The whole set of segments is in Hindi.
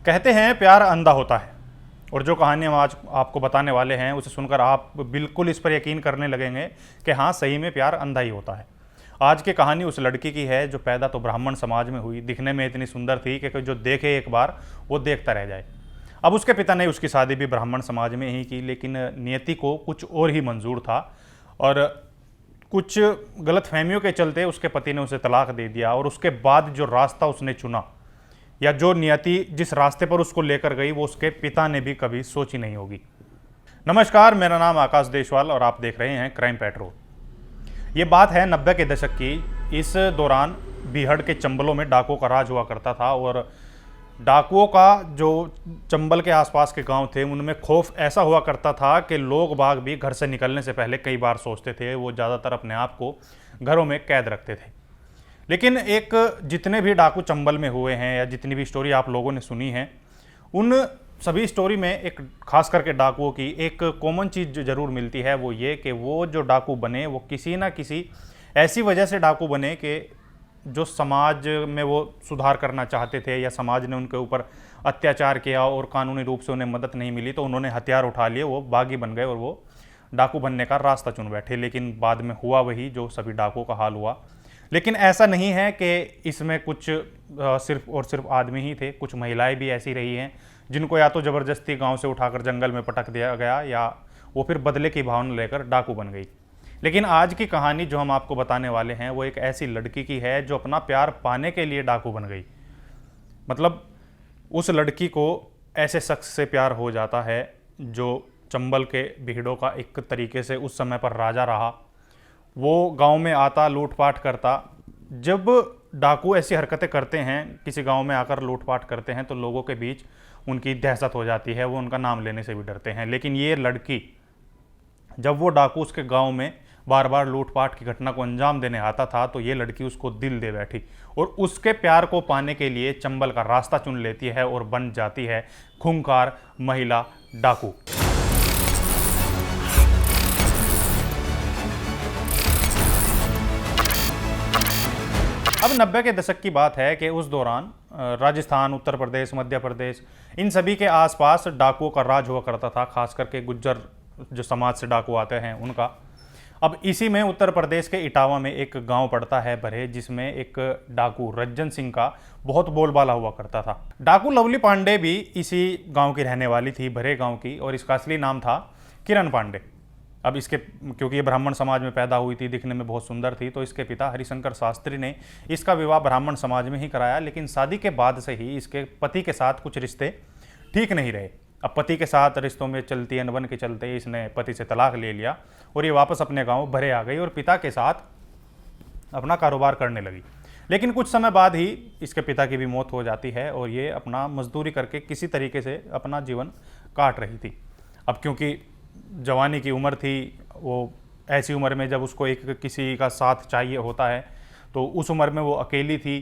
कहते हैं प्यार अंधा होता है। और जो कहानी हम आज आपको बताने वाले हैं उसे सुनकर आप बिल्कुल इस पर यकीन करने लगेंगे कि हाँ, सही में प्यार अंधा ही होता है। आज की कहानी उस लड़की की है जो पैदा तो ब्राह्मण समाज में हुई, दिखने में इतनी सुंदर थी कि जो देखे एक बार वो देखता रह जाए। अब उसके पिता ने उसकी शादी भी ब्राह्मण समाज में ही की, लेकिन नियति को कुछ और ही मंजूर था और कुछ गलतफहमियों के चलते उसके पति ने उसे तलाक दे दिया। और उसके बाद जो रास्ता उसने चुना या जो नियति जिस रास्ते पर उसको लेकर गई वो उसके पिता ने भी कभी सोची नहीं होगी। नमस्कार, मेरा नाम आकाश देशवाल और आप देख रहे हैं क्राइम पेट्रोल। ये बात है 90 के दशक की। इस दौरान बीहड़ के चंबलों में डाकुओं का राज हुआ करता था और डाकुओं का जो चंबल के आसपास के गांव थे उनमें खौफ ऐसा हुआ करता था कि लोग बाग भी घर से निकलने से पहले कई बार सोचते थे। वो ज़्यादातर अपने आप को घरों में कैद रखते थे। लेकिन एक जितने भी डाकू चंबल में हुए हैं या जितनी भी स्टोरी आप लोगों ने सुनी है, उन सभी स्टोरी में एक खास करके डाकुओं की एक कॉमन चीज़ जो ज़रूर मिलती है वो ये कि वो जो डाकू बने वो किसी ना किसी ऐसी वजह से डाकू बने कि जो समाज में वो सुधार करना चाहते थे या समाज ने उनके ऊपर अत्याचार किया और कानूनी रूप से उन्हें मदद नहीं मिली तो उन्होंने हथियार उठा लिए, वो बागी बन गए और वो डाकू बनने का रास्ता चुन बैठे। लेकिन बाद में हुआ वही जो सभी डाकुओं का हाल हुआ। लेकिन ऐसा नहीं है कि इसमें कुछ सिर्फ और सिर्फ आदमी ही थे, कुछ महिलाएं भी ऐसी रही हैं जिनको या तो ज़बरदस्ती गांव से उठाकर जंगल में पटक दिया गया या वो फिर बदले की भावना लेकर डाकू बन गई। लेकिन आज की कहानी जो हम आपको बताने वाले हैं वो एक ऐसी लड़की की है जो अपना प्यार पाने के लिए डाकू बन गई। मतलब उस लड़की को ऐसे शख्स से प्यार हो जाता है जो चंबल के भीड़ों का एक तरीके से उस समय पर राजा रहा। वो गांव में आता, लूटपाट करता। जब डाकू ऐसी हरकतें करते हैं, किसी गांव में आकर लूटपाट करते हैं, तो लोगों के बीच उनकी दहशत हो जाती है, वो उनका नाम लेने से भी डरते हैं। लेकिन ये लड़की, जब वो डाकू उसके गांव में बार बार लूटपाट की घटना को अंजाम देने आता था तो ये लड़की उसको दिल दे बैठी और उसके प्यार को पाने के लिए चंबल का रास्ता चुन लेती है और बन जाती है खूंखार महिला डाकू। अब 90 के दशक की बात है कि उस दौरान राजस्थान, उत्तर प्रदेश, मध्य प्रदेश, इन सभी के आसपास डाकुओं का राज हुआ करता था, खास करके गुज्जर जो समाज से डाकू आते हैं उनका। अब इसी में उत्तर प्रदेश के इटावा में एक गांव पड़ता है भरे, जिसमें एक डाकू रज्जन सिंह का बहुत बोलबाला हुआ करता था। डाकू लवली पांडे भी इसी गांव की रहने वाली थी, भरे गांव की, और इसका असली नाम था किरण पांडे। अब इसके क्योंकि ये ब्राह्मण समाज में पैदा हुई थी, दिखने में बहुत सुंदर थी, तो इसके पिता हरिशंकर शास्त्री ने इसका विवाह ब्राह्मण समाज में ही कराया। लेकिन शादी के बाद से ही इसके पति के साथ कुछ रिश्ते ठीक नहीं रहे। अब पति के साथ रिश्तों में चलती अनबन के चलते इसने पति से तलाक ले लिया और ये वापस अपने गाँव भरे आ गई और पिता के साथ अपना कारोबार करने लगी। लेकिन कुछ समय बाद ही इसके पिता की भी मौत हो जाती है और ये अपना मजदूरी करके किसी तरीके से अपना जीवन काट रही थी। अब क्योंकि जवानी की उम्र थी, वो ऐसी उम्र में जब उसको एक किसी का साथ चाहिए होता है, तो उस उम्र में वो अकेली थी।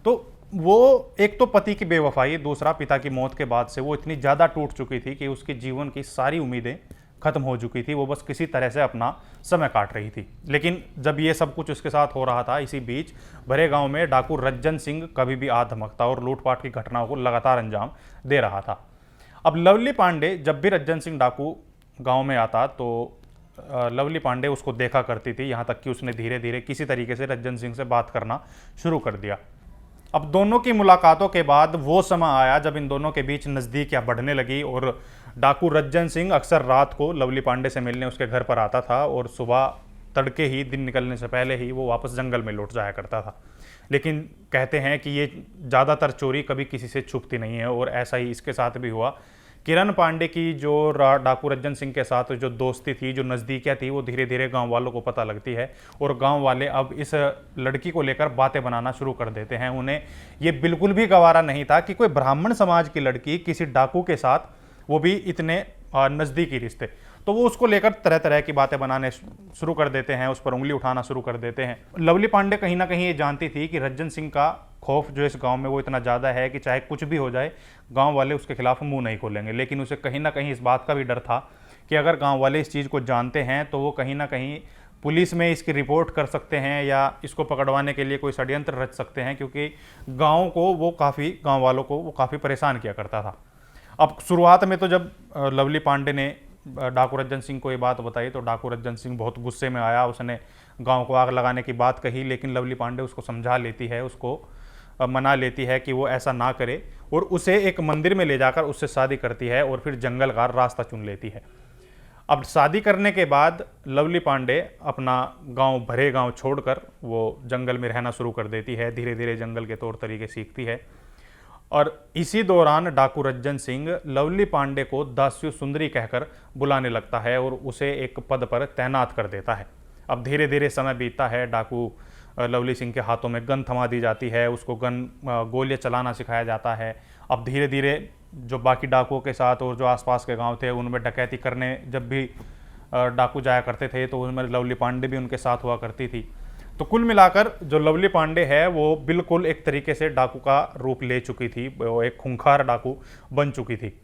तो वो एक तो पति की बेवफाई, दूसरा पिता की मौत के बाद से वो इतनी ज़्यादा टूट चुकी थी कि उसके जीवन की सारी उम्मीदें खत्म हो चुकी थी। वो बस किसी तरह से अपना समय काट रही थी। लेकिन जब ये सब कुछ उसके साथ हो रहा था, इसी बीच भरे गांव में डाकू रज्जन सिंह कभी भी आ धमकता और लूटपाट की घटनाओं को लगातार अंजाम दे रहा था। अब लवली पांडे, जब भी रज्जन सिंह डाकू गांव में आता तो लवली पांडे उसको देखा करती थी, यहाँ तक कि उसने धीरे धीरे किसी तरीके से रज्जन सिंह से बात करना शुरू कर दिया। अब दोनों की मुलाकातों के बाद वो समय आया जब इन दोनों के बीच नज़दीकियाँ बढ़ने लगी और डाकू रज्जन सिंह अक्सर रात को लवली पांडे से मिलने उसके घर पर आता था और सुबह तड़के ही, दिन निकलने से पहले ही वो वापस जंगल में लौट जाया करता था। लेकिन कहते हैं कि ये ज़्यादातर चोरी कभी किसी से छुपती नहीं है और ऐसा ही इसके साथ भी हुआ। किरण पांडे की जो डाकू रज्जन सिंह के साथ जो दोस्ती थी, जो नज़दीकियाँ थी, वो धीरे धीरे गांव वालों को पता लगती है और गांव वाले अब इस लड़की को लेकर बातें बनाना शुरू कर देते हैं। उन्हें ये बिल्कुल भी गवारा नहीं था कि कोई ब्राह्मण समाज की लड़की किसी डाकू के साथ, वो भी इतने नज़दीकी रिश्ते, तो वो उसको लेकर तरह तरह की बातें बनाने शुरू कर देते हैं, उस पर उंगली उठाना शुरू कर देते हैं। लवली पांडे कहीं ना कहीं ये जानती थी कि रज्जन सिंह का खौफ जो इस गांव में वो इतना ज़्यादा है कि चाहे कुछ भी हो जाए गांव वाले उसके खिलाफ मुंह नहीं खोलेंगे। लेकिन उसे कहीं ना कहीं इस बात का भी डर था कि अगर गांव वाले इस चीज़ को जानते हैं तो वो कहीं ना कहीं पुलिस में इसकी रिपोर्ट कर सकते हैं या इसको पकड़वाने के लिए कोई षड्यंत्र रच सकते हैं, क्योंकि गांव वालों को वो काफ़ी परेशान किया करता था। अब शुरुआत में तो जब लवली पांडे ने डाकू रज्जन सिंह को ये बात बताई तो डाकू रज्जन सिंह बहुत गुस्से में आया, उसने गांव को आग लगाने की बात कही, लेकिन लवली पांडे उसको समझा लेती है, उसको मना लेती है कि वो ऐसा ना करे और उसे एक मंदिर में ले जाकर उससे शादी करती है और फिर जंगल का रास्ता चुन लेती है। अब शादी करने के बाद लवली पांडे अपना भरे गांव छोड़कर वो जंगल में रहना शुरू कर देती है, धीरे धीरे जंगल के तौर तरीके सीखती है। और इसी दौरान डाकू रज्जन सिंह लवली पांडे को दास्यु सुंदरी कहकर बुलाने लगता है और उसे एक पद पर तैनात कर देता है। अब धीरे धीरे समय बीतता है, डाकू लवली सिंह के हाथों में गन थमा दी जाती है, उसको गोलियां चलाना सिखाया जाता है। अब धीरे धीरे जो बाकी डाकुओं के साथ और जो आसपास के गांव थे उनमें डकैती करने जब भी डाकू जाया करते थे तो उनमें लवली पांडे भी उनके साथ हुआ करती थी। तो कुल मिलाकर जो लवली पांडे है वो बिल्कुल एक तरीके से डाकू का रूप ले चुकी थी, वो एक खूंखार डाकू बन चुकी थी।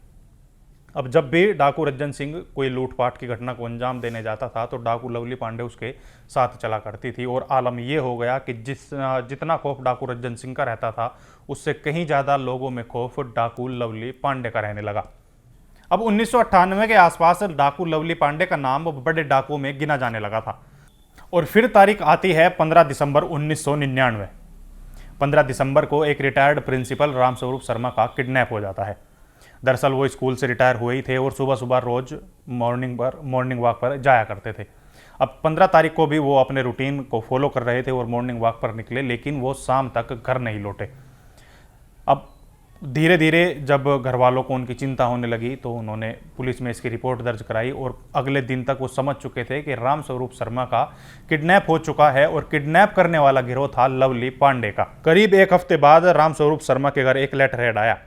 अब जब भी डाकू रज्जन सिंह कोई लूटपाट की घटना को अंजाम देने जाता था तो डाकू लवली पांडे उसके साथ चला करती थी और आलम यह हो गया कि जितना खौफ डाकू रज्जन सिंह का रहता था उससे कहीं ज़्यादा लोगों में खौफ डाकू लवली पांडे का रहने लगा। अब 1998 के आसपास डाकू लवली पांडे का नाम बड़े डाकुओं में गिना जाने लगा था और फिर तारीख आती है 15 दिसंबर 1999। 15 दिसंबर को एक रिटायर्ड प्रिंसिपल रामस्वरूप शर्मा का किडनैप हो जाता है। दरअसल वो स्कूल से रिटायर हुए ही थे और सुबह सुबह रोज मॉर्निंग वॉक पर जाया करते थे। अब 15 तारीख को भी वो अपने रूटीन को फॉलो कर रहे थे और मॉर्निंग वॉक पर निकले, लेकिन वो शाम तक घर नहीं लौटे। अब धीरे धीरे जब घर वालों को उनकी चिंता होने लगी तो उन्होंने पुलिस में इसकी रिपोर्ट दर्ज कराई और अगले दिन तक वो समझ चुके थे कि रामस्वरूप शर्मा का किडनैप हो चुका है और किडनैप करने वाला गिरोह था लवली पांडे का। करीब एक हफ्ते बाद रामस्वरूप शर्मा के घर एक लेटर हेड आया।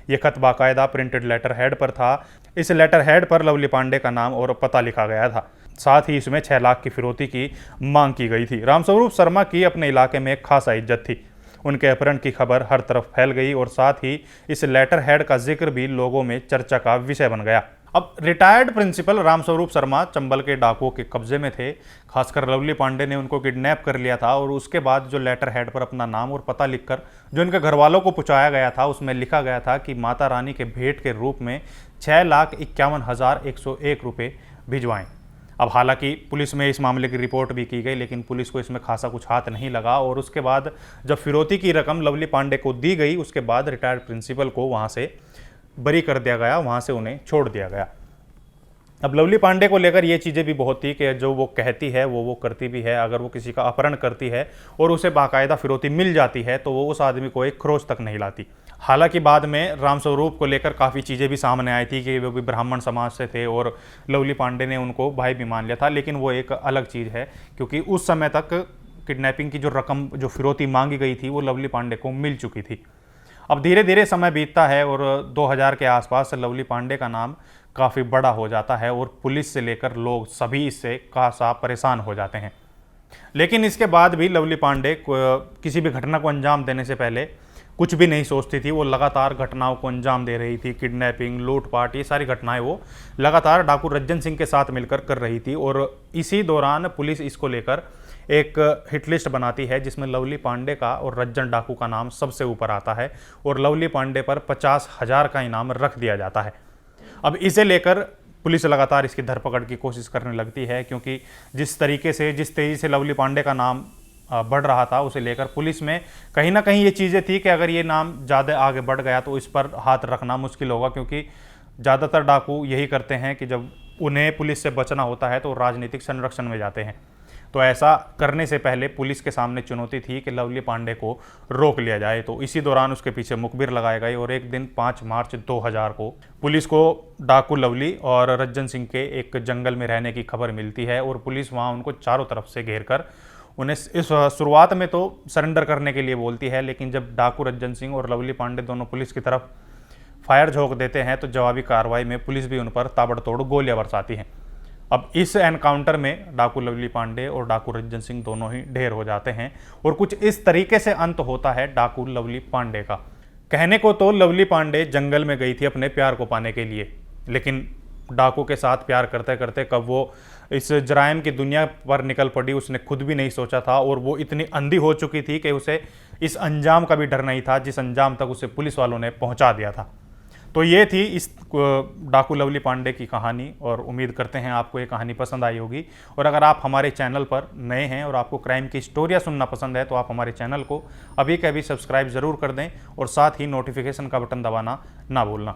ये खत बाकायदा प्रिंटेड लेटर हेड पर था। इस लेटर हेड पर लवली पांडे का नाम और पता लिखा गया था, साथ ही इसमें 6 लाख की फिरौती की मांग की गई थी। रामस्वरूप शर्मा की अपने इलाके में एक खासा इज्जत थी, उनके अपहरण की खबर हर तरफ फैल गई और साथ ही इस लेटर हेड का जिक्र भी लोगों में चर्चा का विषय बन गया। अब रिटायर्ड प्रिंसिपल रामस्वरूप शर्मा चंबल के डाकुओं के कब्जे में थे, खासकर लवली पांडे ने उनको किडनैप कर लिया था और उसके बाद जो लेटर हेड पर अपना नाम और पता लिखकर जो इनके घर वालों को पहुंचाया गया था उसमें लिखा गया था कि माता रानी के भेंट के रूप में 6,51,101 रुपये भिजवाएं। अब हालांकि पुलिस में इस मामले की रिपोर्ट भी की गई, लेकिन पुलिस को इसमें खासा कुछ हाथ नहीं लगा और उसके बाद जब फिरौती की रकम लवली पांडे को दी गई उसके बाद रिटायर्ड प्रिंसिपल को वहाँ से बरी कर दिया गया, वहाँ से उन्हें छोड़ दिया गया। अब लवली पांडे को लेकर ये चीज़ें भी बहुत थी कि जो वो कहती है वो करती भी है। अगर वो किसी का अपहरण करती है और उसे बाकायदा फिरौती मिल जाती है तो वो उस आदमी को एक खरोच तक नहीं लाती। हालांकि बाद में रामस्वरूप को लेकर काफ़ी चीज़ें भी सामने आई थी कि वो भी ब्राह्मण समाज से थे और लवली पांडे ने उनको भाई भी मान लिया था, लेकिन वो एक अलग चीज़ है क्योंकि उस समय तक किडनैपिंग की जो रकम जो फिरौती मांगी गई थी वो लवली पांडे को मिल चुकी थी। अब धीरे धीरे समय बीतता है और 2000 के आसपास लवली पांडे का नाम काफ़ी बड़ा हो जाता है और पुलिस से लेकर लोग सभी इससे खासा परेशान हो जाते हैं। लेकिन इसके बाद भी लवली पांडे किसी भी घटना को अंजाम देने से पहले कुछ भी नहीं सोचती थी। वो लगातार घटनाओं को अंजाम दे रही थी, किडनैपिंग, लूटपाट, ये सारी घटनाएं वो लगातार डाकू रज्जन सिंह के साथ मिलकर कर रही थी। और इसी दौरान पुलिस इसको लेकर एक हिट लिस्ट बनाती है जिसमें लवली पांडे का और रज्जन डाकू का नाम सबसे ऊपर आता है और लवली पांडे पर 50,000 का इनाम रख दिया जाता है। अब इसे लेकर पुलिस लगातार इसकी धरपकड़ की कोशिश करने लगती है क्योंकि जिस तेज़ी से लवली पांडे का नाम बढ़ रहा था उसे लेकर पुलिस में कहीं ना कहीं ये चीज़ें थी कि अगर ये नाम ज़्यादा आगे बढ़ गया तो इस पर हाथ रखना मुश्किल होगा, क्योंकि ज़्यादातर डाकू यही करते हैं कि जब उन्हें पुलिस से बचना होता है तो राजनीतिक संरक्षण में जाते हैं। तो ऐसा करने से पहले पुलिस के सामने चुनौती थी कि लवली पांडे को रोक लिया जाए। तो इसी दौरान उसके पीछे मुखबिर लगाए गए और एक दिन 5 मार्च 2000 को पुलिस को डाकू लवली और रज्जन सिंह के एक जंगल में रहने की खबर मिलती है और पुलिस वहां उनको चारों तरफ से घेर कर उन्हें इस शुरुआत में तो सरेंडर करने के लिए बोलती है, लेकिन जब डाकू रज्जन सिंह और लवली पांडे दोनों पुलिस की तरफ फायर झोंक देते हैं तो जवाबी कार्रवाई में पुलिस भी उन पर ताबड़तोड़ गोलियां बरसाती हैं। अब इस एनकाउंटर में डाकू लवली पांडे और डाकू रज्जन सिंह दोनों ही ढेर हो जाते हैं और कुछ इस तरीके से अंत होता है डाकू लवली पांडे का। कहने को तो लवली पांडे जंगल में गई थी अपने प्यार को पाने के लिए, लेकिन डाकू के साथ प्यार करते करते कब वो इस जराइम की दुनिया पर निकल पड़ी उसने खुद भी नहीं सोचा था, और वो इतनी अंधी हो चुकी थी कि उसे इस अंजाम का भी डर नहीं था जिस अंजाम तक उसे पुलिस वालों ने पहुंचा दिया था। तो ये थी इस डाकू लवली पांडे की कहानी, और उम्मीद करते हैं आपको ये कहानी पसंद आई होगी। और अगर आप हमारे चैनल पर नए हैं और आपको क्राइम की स्टोरियाँ सुनना पसंद है तो आप हमारे चैनल को अभी के अभी सब्सक्राइब ज़रूर कर दें, और साथ ही नोटिफिकेशन का बटन दबाना ना भूलना।